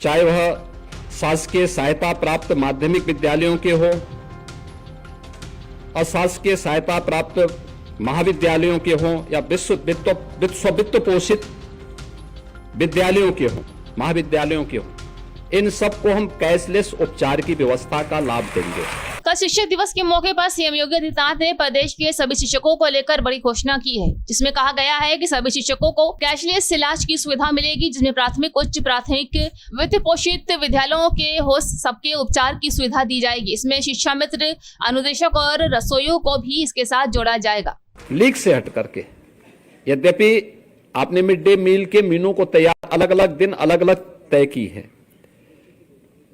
चाहे वह शासकीय सहायता प्राप्त माध्यमिक विद्यालयों के हो, अशासकीय सहायता प्राप्त महाविद्यालयों के हों या वित्त पोषित विद्यालयों के हों, महाविद्यालयों के हों, इन सबको हम कैशलेस उपचार की व्यवस्था का लाभ देंगे। कल शिक्षक दिवस के मौके पर सीएम योगी आदित्यनाथ ने प्रदेश के सभी शिक्षकों को लेकर बड़ी घोषणा की है, जिसमें कहा गया है कि सभी शिक्षकों को कैशलेस इलाज की सुविधा मिलेगी, जिसमें प्राथमिक, उच्च प्राथमिक, वित्त पोषित विद्यालयों के हो सबके उपचार की सुविधा दी जाएगी। इसमें शिक्षा मित्र, अनुदेशक और रसोइयों को भी इसके साथ जोड़ा जाएगा। लीक से हट करके, यद्यपि आपने मिड डे मील के मेनू को तैयार अलग अलग दिन अलग अलग तय की है,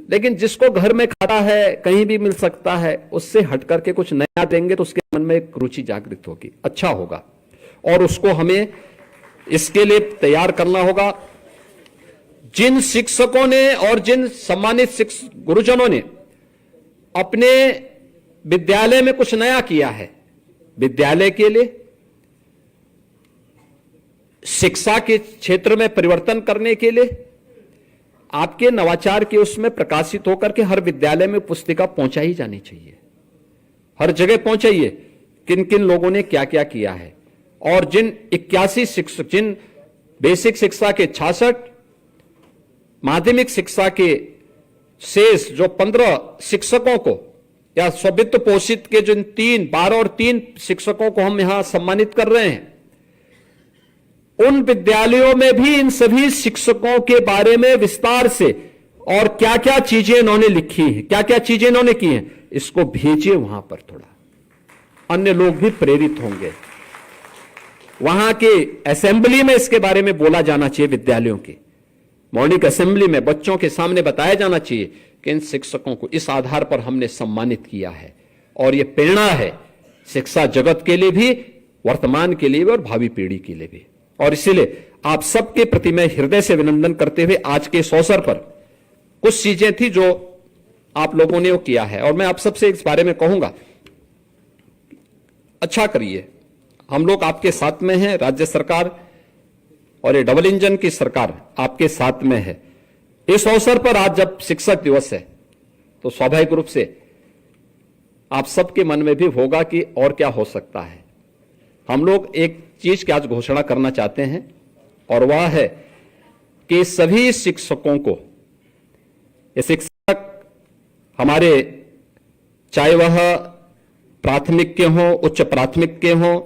लेकिन जिसको घर में खाता है, कहीं भी मिल सकता है, उससे हट करके कुछ नया देंगे तो उसके मन में एक रुचि जागृत होगी, अच्छा होगा। और उसको हमें इसके लिए तैयार करना होगा। जिन शिक्षकों ने और जिन सम्मानित गुरुजनों ने अपने विद्यालय में कुछ नया किया है, विद्यालय के लिए, शिक्षा के क्षेत्र में परिवर्तन करने के लिए, आपके नवाचार के उसमें प्रकाशित होकर के हर विद्यालय में पुस्तिका पहुंचाई जानी चाहिए, हर जगह पहुंचाइए किन किन लोगों ने क्या क्या किया है। और जिन 81 शिक्षक, जिन बेसिक शिक्षा के 66, माध्यमिक शिक्षा के शेष जो 15 शिक्षकों को या स्ववित्त पोषित के जिन 12 और 3 शिक्षकों को हम यहां सम्मानित कर रहे हैं, उन विद्यालयों में भी इन सभी शिक्षकों के बारे में विस्तार से और क्या क्या चीजें इन्होंने लिखी हैं, क्या क्या चीजें इन्होंने की हैं, इसको भेजिए वहां पर। थोड़ा अन्य लोग भी प्रेरित होंगे। वहां के असेंबली में इसके बारे में बोला जाना चाहिए, विद्यालयों की मॉर्निंग असेंबली में बच्चों के सामने बताया जाना चाहिए कि इन शिक्षकों को इस आधार पर हमने सम्मानित किया है। और यह प्रेरणा है शिक्षा जगत के लिए भी, वर्तमान के लिए भी और भावी पीढ़ी के लिए भी। और इसीलिए आप सबके प्रति मैं हृदय से अभिनंदन करते हुए आज के इस अवसर पर कुछ चीजें थी जो आप लोगों ने वो किया है, और मैं आप सबसे इस बारे में कहूंगा, अच्छा करिए। हम लोग आपके साथ में हैं, राज्य सरकार और ये डबल इंजन की सरकार आपके साथ में है। इस अवसर पर आज जब शिक्षक दिवस है तो स्वाभाविक रूप से आप सबके मन में भी होगा कि और क्या हो सकता है। हम लोग एक चीज की आज घोषणा करना चाहते हैं, और वह है कि सभी शिक्षकों को, ये शिक्षक हमारे चाहे वह प्राथमिक के हों, उच्च प्राथमिक के हों,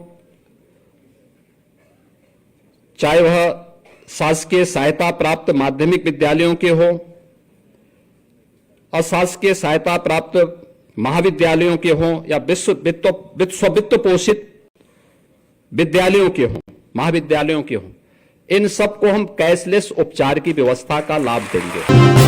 चाहे वह शासकीय सहायता प्राप्त माध्यमिक विद्यालयों के हों, अशासकीय सहायता प्राप्त महाविद्यालयों के हों या वित्त पोषित विद्यालयों के हों, महाविद्यालयों के हों, इन सबको हम कैशलेस उपचार की व्यवस्था का लाभ देंगे।